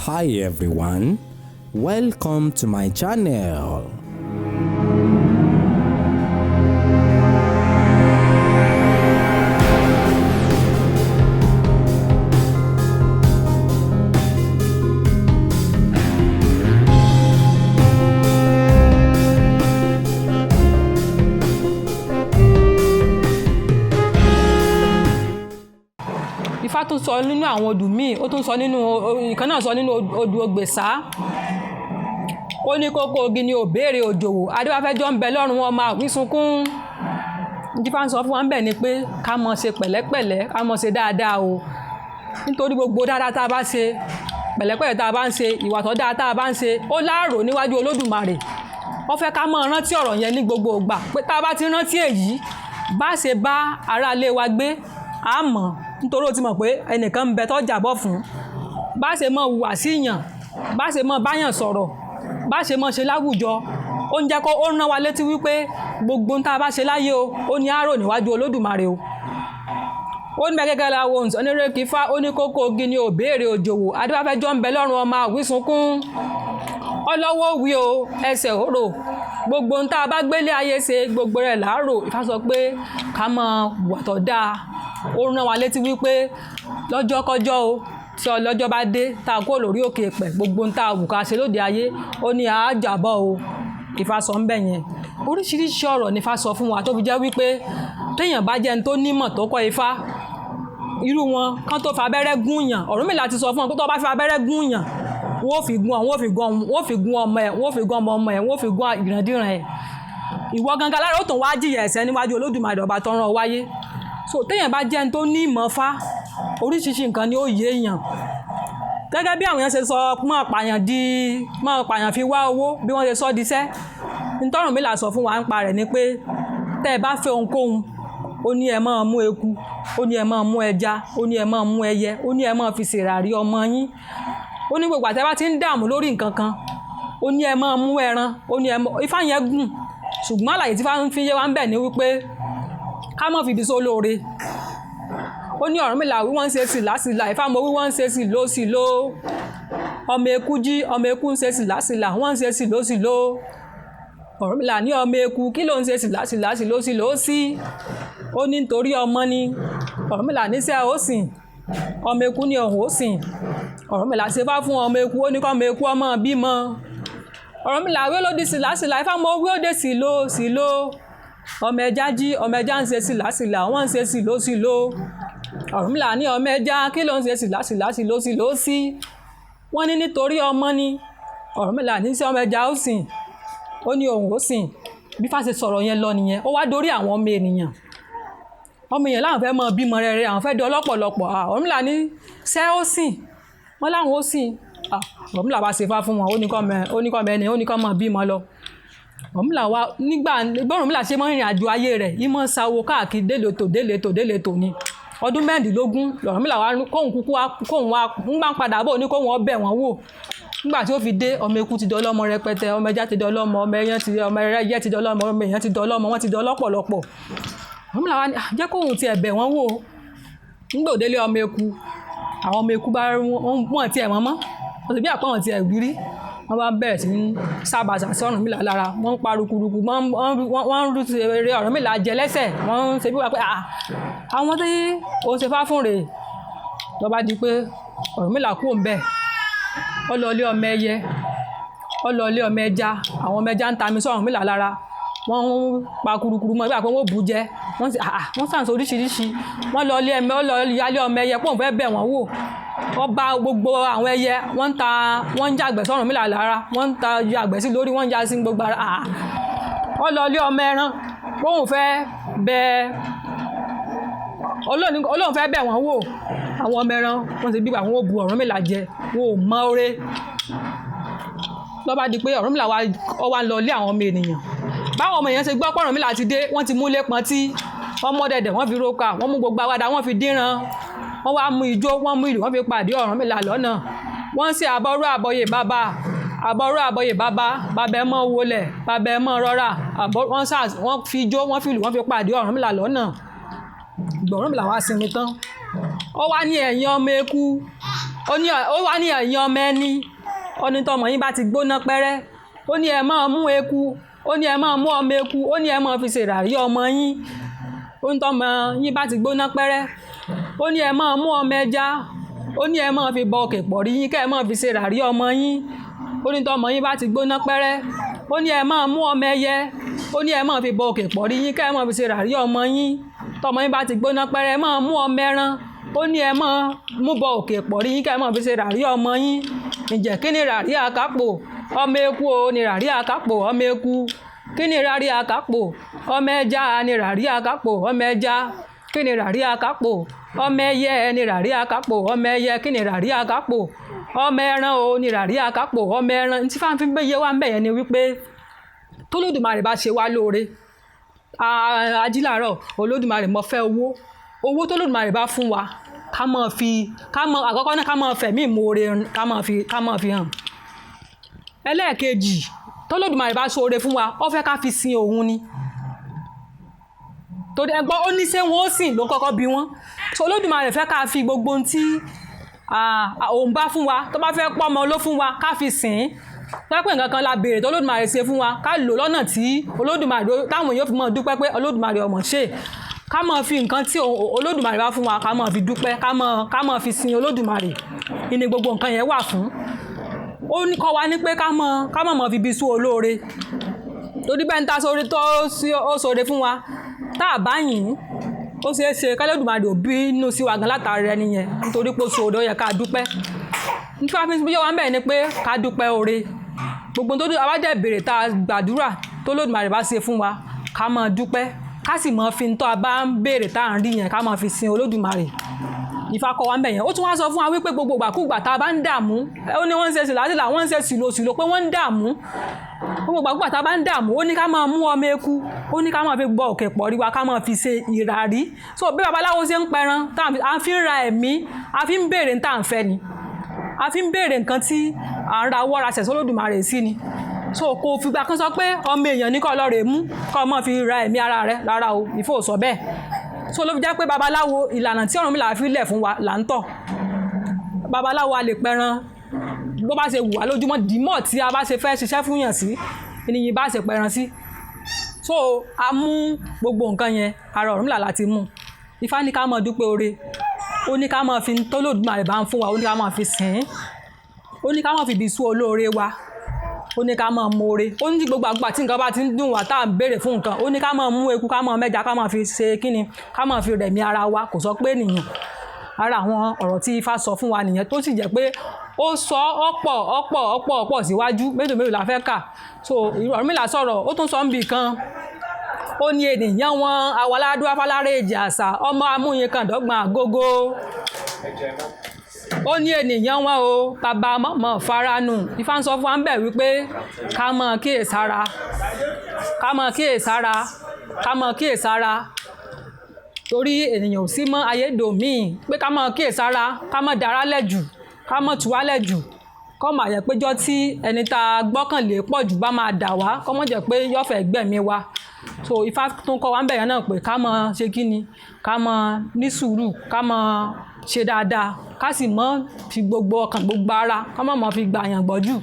Hi everyone, welcome to my channel. Ifá tún sọ nínú àwọn odù míì, ó tún sọ nínú ìkan náà sọ nínú odù Ògbèsá. Ó ní kókó ogi ni ò béèrè òjòwò, adébáfẹ́jọ́ ń bẹ lọ́rùn wọn máa wí sunkún. Ifá ń sọ fún wa ń bẹ̀ ni pé ká mọ̀ ṣe pẹ̀lẹ́pẹ̀lẹ́, ká mọ̀ ṣe dáadáa o. Nítorí gbogbo dáadáa tá a bá ṣe, pẹ̀lẹ́pẹ̀lẹ́ tá a bá ń ṣe, ìwà tó dáa tá a bá ń ṣe, ó láàrò níwájú Olódùmarè. Ó fẹ́ ká mọ̀ rántí ọ̀rọ̀ yẹn ní gbogbo ìgbà pé tá a bá ti rántí èyí, bá ṣe bá aráalé wa gbé, á mọ̀. Nítorí ó ti mọ̀ pé ẹnìkan ń bẹ tó jàbọ̀ fún. Bá ṣe mọ̀ hùwà sí yàn, bá ṣe mọ̀ báyàn sọ̀rọ̀, bá ṣe mọ̀ ṣe láwùjọ, ó ń jẹ́ kó ó rán wa létí wípé gbogbo ń tá a bá ṣe láyé o, ó ní àárò níwájú Olódùmarè o. Ó ní bẹ́ẹ̀ gẹ́gẹ́ la wo onírèké Ifá, ó ní kókó ogi ni ò béèrè òjòwò, adébáfẹ́jọ́ ń bẹ lọ́rùn ọmọ àwí sunkún. Ọlọ́wọ́ wí o, ẹsẹ̀ òrò, gbogbo ń tá a bá gbélé ayé ṣe, gbogbo rẹ̀ láàrò. Ifá sọ pé ká mọ̀ hùwà tó dáa. Ó rán wa létí wípé lọ́jọ́ kọjọ́ o, tí ọlọ́jọ́ bá dé tá a kó lórí òkè pẹ̀, gbogbo ń tá a wù ká ṣe lóde ayé, ó ní àájàbọ̀ o. Ifá sọ ń bẹ̀ yẹn. Oríṣiríṣi ọ̀rọ̀ ni Ifá sọ fún wa tó fi jẹ́ wípé téèyàn bá jẹ́ ẹni tó nímọ̀ tó kọ́ Ifá, irú wọn kán tó fa abẹ́rẹ́ gún yàn. Ọ̀rúnmìlà ti sọ fún wọn pé tó bá fi abẹ́rẹ́ gún yàn, wọ́n fi gún ọmọ ẹ̀, wọ́n fi gún ọmọ ẹ̀, wọ́n fi gún ìrandíran ẹ̀. Ìwọ gangan lára ó tún wá jìyà ẹ̀ṣẹ̀ níwájú Olódùmarè ọba tó rán ọ wáyé. So téèyàn bá jẹ́ ẹni tó ní ìmọ̀ Ifá, oríṣiríṣi nǹkan ni ó yé èèyàn. Gẹ́gẹ́ bí àwọn èèyàn ṣe sọ máa pààyàn fi wá owó, bí wọ́n ṣe sọ di iṣẹ́. Ọ̀rúnmìlà sọ fún wa ń pa rẹ̀ ni pé tẹ́ ẹ bá fẹ́ ohunkóhun, ó ní ẹ máa mú eku, ó ní ẹ máa mú ẹja, ó ní ẹ máa mú ẹyẹ, ó ní ẹ máa fi ṣèràrí ọmọ yín. Ó ní gbogbo àtẹ́ bá ti ń dààmú lórí nǹkan kan, ó ní ẹ máa mú ẹran, ó ní ẹ mọ Ifá yẹn gùn. Ṣùgbọ́n àlàyé tí Ifá ń fi yé wa ń bẹ̀ ni wípé ká mọ̀ fìdí sólóore. Ó ní Ọ̀rúnmìlà wí wọ́n ń ṣe sílàsílà, Ifá mo wí wọ́n ń ṣe sílòsílò. Ọmọ eku jí, ọmọ eku ń ṣe sílàsílà, wọ́n ń ṣe sílòsílò. Ọ̀rúnmìlà ní ọmọ eku kí ló ń ṣe sílàsílà sílòsílò sí? Ó ní nítorí ọmọ ni. Ọ̀rúnmìlà níṣẹ́ ó sìn, ọmọ eku ní ọ̀hún ó sìn. Ọ̀rúnmìlà ṣe fá fún ọmọ eku, ó ní kọ́ ọmọ eku ọmọ bímọ. Ọ̀rúnmìlà wí ló di sílàsílà, Ifá mo wí ó dé sílò. Ọmọ ẹja jí, ọmọ ẹja ń ṣe sílàsílà, wọ́n ń ṣe sílòsílò. Ọ̀rúnmìlà ní ọmọ ẹja kí ló ń ṣe sílàsílà sílòsílò sí? Wọ́n ní nítorí ọmọ ni. Ọ̀rúnmìlà ní sí ọmọ ẹja ó sìn, ó ní òun ó sìn. Bí Ifá ṣe sọ̀rọ̀ yẹn lọ nìyẹn, ó wá dórí àwọn ọmọ ènìyàn. Ọmọ èèyàn láwọn fẹ́ mọ bímọ rere, àwọn fẹ́ di ọlọ́pọ̀lọpọ̀. Ọ̀rúnmìlà ní ṣé ó sìn? Wọ́n láwọn ó sìn. Ọ̀rúnmìlà bá ṣe fá fún wọn, ó ní kọ́ mọ bímọ lọ. Ọ̀rúnmìlà wa nígbà Ọ̀rúnmìlà ṣe mọ́ ìrìn àjò ayé rẹ̀, yìí mọ́ sáwó káàkiri délétò ni. Ọdún 16 l'Ọ̀rúnmìlà wa kóhun wá ń gbà padà bọ̀ ní kóhun ọbẹ̀ wọn wò. Nígbà tí ó fi dé, ọmọ eku ti di ọlọ́mọ rẹpẹtẹ, ọmọ ẹja ti di ọlọ́mọ, ọmọ ẹyẹ ti di ọlọ́mọ, ọmọ èèyàn ti di ọlọ́mọ, wọ́n ti di ọlọ́pọ̀lọpọ̀. Ọ̀rúnmìlà wa ní jẹ́ kóhun ti ẹ̀bẹ̀ wọn wò. Nígbà òdélé ọmọ eku, àwọn ọmọ eku bá wọ́n ti ẹ̀ wọ́n mọ́, wọ́n ti bí àpá wọn ti ẹ̀ gbírí. Wọ́n bá bẹ̀rẹ̀ sí ní sábàṣà sí Ọ̀rúnmìlà lára, wọ́n ń pa rukuruku, wọ́n ń rú eré Ọ̀rúnmìlà jẹ lẹ́sẹ̀, wọ́n ń ṣe bí wà pé àwọn tí ó ṣe fá fún rèé. Ló bá di pé Ọ̀rúnmìlà kú òun bẹ́ẹ̀, ó lọ ilé ọmọ ẹyẹ, ó lọ ilé ọmọ ẹja, àwọn ọmọ ẹja ń ta mi sí Ọ̀rúnmìlà lára, wọ́n ń pa kurukuru mọ́ ìgbà pé wọ́n bù jẹ, wọ́n sàǹsọ oríṣiríṣi. Wọ́n lọ ilé ọmọ ẹyẹ pọ̀ ń fẹ́ bẹ̀ wọ́n wò. Wọ́n bá gbogbo àwọn ẹyẹ, wọ́n ń jàgbẹ́ sí Ọ̀rúnmìlà lára, wọ́n ń ta àgbẹ̀ sí lórí, wọ́n ń já sí gbogbo ara. Wọ́n lọ ilé ọmọ ẹran, bóun fẹ́ bẹ Ọlọ́run fẹ́ bẹ̀ wọ́n wò. Àwọn ọmọ ẹran wọ́n ti bí àwọn ó bu Ọ̀rúnmìlà jẹ, wọn ò mọ oore. Ló bá di pé Ọ̀rúnmìlà wá lọ ilé àwọn ọmọ ènìyàn. Báwọn ọmọ èèyàn ṣe gbọ́ pé Ọ̀rúnmìlà ti dé, wọ́n ti mú ilé pọn tí wọ́n mọ́ dẹ̀dẹ̀, wọ́n fi roka, wọ́n mú gbogbo àwàdà, wọ́n fi dínran. Wọ́n wá mú ijó, wọ́n mú ìlù, wọ́n fi pàdé Ọ̀rúnmìlà lọ́nà. Wọ́n ṣe àbọ̀rú àbọ̀yè bàbá, bàbá ẹ mọ́ wọlẹ̀, bàbá ẹ mọ́ rọra. Wọ́n fi ijó, wọ́n fi ìlù, wọ́n fi pàdé Ọ̀rúnmìlà lọ́nà. Ọ̀rúnmìlà wá sinmi tán. Ó wá ní ẹ̀yin ọmọ eku, ó wá ní ẹ̀yin ọmọ ẹni ó ní tọmọ yín bá ti gbóná pẹ́rẹ́ ó ní ẹ máa mú eku ó ní ẹ máa mú ọmọ eku ó ní ẹ máa fi ṣèràrí ọmọ yín ó ní tọmọ yín bá ti gbóná pẹ́rẹ́ ó ní ẹ máa mú ọmọ ẹja ó ní ẹ máa fi bọ òkè pọ̀rí yín kẹ́ ẹ máa fi ṣèràrí ọmọ yín ó ní tọmọ yín bá ti gbóná pẹ́rẹ́ ó ní ẹ máa mú ọmọ ẹyẹ ó ní ẹ máa fi bọ òkè pọ̀rí yín kẹ́ ẹ máa fi ṣèràrí ọmọ yín tọmọ yín bá ti gbóná pẹ́rẹ́ ẹ máa mú ọmọ ẹran ó ní ẹ máa mú bọ òkè pọ̀rí yín kẹ́ ẹ máa fi ṣèràrí ọmọ yín ǹjẹ́ kí ni ràrí àkápò ọmọ eku o ní ràrí àkápò ọmọ eku kí ni ràrí àkápò ọmọ ẹja ní ràrí àkápò ọmọ ẹja kí ni ràrí àkápò ọmọ ẹyẹ ní ràrí àkápò ọmọ ẹyẹ kí ni ràrí àkápò ọmọ ẹran o ní ràrí àkápò ọmọ ẹran tí fáwọn fi ń gbéyẹ wá ń bẹ̀yẹn ni wípé tólódùmarè bá ṣe wá lóore ajílàárọ̀ olódùmarè mo fẹ́ owó tólódùmarè bá fún wa ká mọ̀ àkọ́kọ́ náà ká mọ̀ fẹ̀mí ìmoore ká mọ̀ fi hàn ẹlẹ́ẹ̀kejì tólódùmarè bá ṣoore fún wa ó fẹ́ ká fi sin òun ni torí ẹgbọ́n ó ní ṣé wọ́n ó sìn ló kọ́kọ́ bí wọ́n so olódùmarè fẹ́ ká fi gbogbo ohun tí òun bá fún wa tó bá fẹ́ pọ́ ọmọ ló fún wa ká fi sìn pẹ́pẹ́ nǹkan kan la béèrè tó olódùmarè ṣe fún wa ká lò lọ́nà tí olódùmarè táwọn èèyàn fi mọ̀ dúpẹ́ pé olódùmarè ọmọ ṣe ká mọ̀ fi nǹkan tí olódùmarè bá fún wa ká mọ̀ fi dúpẹ́ ká mọ̀ fi sin olódùmarè ìní gbogbo nǹkan yẹn wà fún ó ní kọ́ wa ní pé ká mọ̀ fi bí sú olóore torí bẹ́ẹ̀ ń ta sórí tó ó sóore fún wa tá a bá yìn ó ṣeé ṣe kálódùmarè ò bínú sí wa gan látàrí ẹni yẹn nítorí pé ó sóore ó yẹ ká dúpẹ́ nítorí fi yọ wá ń bẹ̀ ni pé ká dúpẹ́ oore gbogbo tó abájẹ́ ìbéèrè tá a gbàdúrà tó lódùmarè bá ṣe fún wa ká máa dúpẹ́ ká sì máa fi tó a bá ń béèrè tá à ń rí yẹn ká máa fi sin olódùmarè Ifá kọ́ wa ń bẹ̀ yẹn ó tún wá sọ fún wa wípé gbogbo ìgbàkúgbà tá a bá ń dààmú ó ní wọ́n ń ṣe sìlásìlà wọ́n ń ṣe sìlòsìlò pé wọ́n ń dààmú gbogbo ìgbàkúgbà tá a bá ń dààmú ó ní ká máa mú ọmọ eku ó ní ká máa fi gbọ́ òkè pọ̀rí wa ká máa fi ṣe ìràrí so bí babaláwo ṣe ń pẹran a fi ń ra ẹ̀mí a fi ń béèrè ní tá à ń fẹ́ ni a fi ń béèrè nǹkan tí à ń ra wọ́ra ṣẹ̀ sólódùmarè sí ni so kò fìgbà kan sọ pé ọmọ èèyàn ní kọ́ lọ rè mú kọ́ ọmọ fi ra ẹ̀mí ara rẹ̀ rárá o Ifá ò sọ bẹ́ẹ̀ so ló fi jẹ́ pé babaláwo ìlànà tí Ọ̀rúnmìlà fi lẹ̀ fún wa là ń tọ̀ babaláwo a lè pẹran bó bá ṣe wù wá lójúmọ́ dìímọ̀ tí a bá ṣe fẹ́ ṣiṣẹ́ fún yàn sí ènìyàn bá ṣe pẹran sí so a mú gbogbo nǹkan yẹn ara Ọ̀rúnmìlà láti mú Ifá ní ká máa dúpẹ́ oore ó ní ká máa fi tólódùmarè bá ń fún wa ó ní ká máa fi sìn ín ó ní ká máa fi ibi sú olóore wa ó ní ká máa mọ̀ọ́re ó ní gbogbo àgbà tí nǹkan bá ti ń dùn wá tá à ń béèrè fún nǹkan ó ní ká máa mú eku ká máa mẹ́ja ká máa fi ṣe kíni ká máa fi rẹ̀mí ara wa kò sọ pé nìyẹn ara àwọn ọ̀rọ̀ tí Ifá sọ fún wa nìyẹn tó sì jẹ́ pé ó sọ ọ̀pọ̀ síwájú mélòó la fẹ́ kà so Ọ̀rúnmìlà sọ̀rọ̀ ó tún sọ ń bì kan ó ní ènìyàn wọn awaládùn afálárẹ̀ èjì àṣà ọmọ amúyin kan dọ́gbọ̀n àgógó ó ní ènìyàn wọn o bàbá mọ̀mọ́ faranu Ifá ń sọ fún wa ń bẹ̀ wípé ká mọ̀ kíyèsára torí ènìyàn ò sí mọ́ ayédòmíì pé ká mọ̀ kíyèsára ká mọ̀ darálẹ̀ jù ká mọ̀ tuwálẹ̀ jù kọ́ mà yẹ péjọ́ tí ẹni tá a gbọ́kànlé pọ̀ jù bá máa dà wá kọ́ mọ̀ jẹ́ pé yọ̀fẹ̀ gbẹ̀mí wa so Ifá tún kọ́ wa ń bẹ̀yẹn náà pé ká mọ̀ ṣe kí ni ká mọ̀ ní sùúrù ká mọ̀ ṣe dáadáa ká sì mọ̀ fi gbogbo ọkàn gbogbo ara ká mọ̀ fi gbà yàn gbọ́jú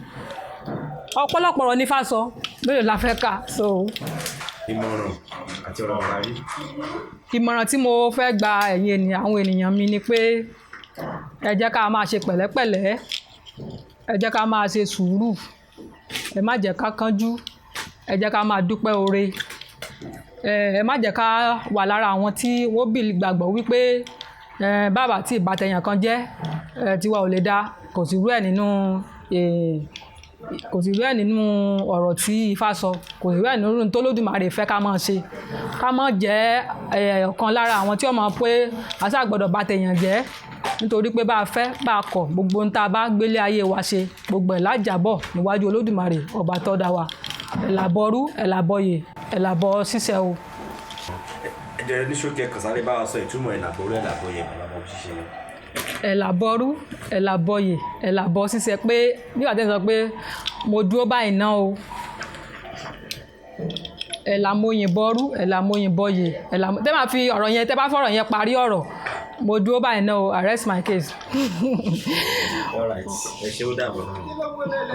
ọ̀pọ̀lọpọ̀ ọ̀rọ̀ ní Ifá sọ mélòó la fẹ́ kà so. ìmọ̀ràn àti ọ̀rọ̀ àwárí. ìmọ̀ràn tí mo fẹ́ gba àwọn ènìyàn mi ni pé ẹ jẹ́ ká máa ṣe pẹ̀lẹ́pẹ̀lẹ́ ẹ jẹ́ ká máa ṣe sùúrù ẹ má jẹ́ ká kánjú ẹ jẹ́ ká máa dúpẹ́ oore ẹ má jẹ́ ká wà lára àwọn tí wọ́n bì gbàgbọ́ wípé bàbá tí ìbátẹ̀yàn kan jẹ́ tiwa ò lè dá kò sí rú ẹ̀ nínú ọ̀rọ̀ tí Ifá sọ kò sí rú ẹ̀ nínú tó lódùmarè fẹ́ ká máa ṣe ká máa jẹ́ ọ̀kan lára àwọn tí wọ́n mọ̀ pé àṣà gbọ́dọ̀ bátẹ̀yàn jẹ́ nítorí pé bá a fẹ́ bá a kọ̀ gbogbo ń tá a bá gbélé ayé wa ṣe gbogbo ẹ̀ lájàbọ̀ níwájú olódùmarè ọba tó dá wa ẹ̀làbọ̀rú ẹ̀làbọ̀yè ẹ̀làbọ̀ ṣíṣẹ́ o. ẹ jẹ́ ní ṣókí ẹ kàn sáré bá wa sọ ìtumọ̀ ẹ̀làbọ̀rú ẹ̀làbọ̀yè ẹ̀làbọ̀ ṣíṣẹ́. ẹ̀làbọ̀rú ẹ̀làbọ̀yè ẹ̀làbọ̀ ṣíṣẹ́ pé nígbà tí wọ́n sọ pé mo dúró báyìí náà o ẹ̀làmọ̀yìnbọ̀rú ẹ̀làmọ̀yìnbọ̀yè tẹ́ máa fi ọ̀rọ̀ yẹn tẹ́ bá fọ̀rọ̀ yẹn parí ọ̀rọ̀ mo dúró báyìí náà o, arrest my case. All right, ẹ ṣé ó dàbọ̀ náà.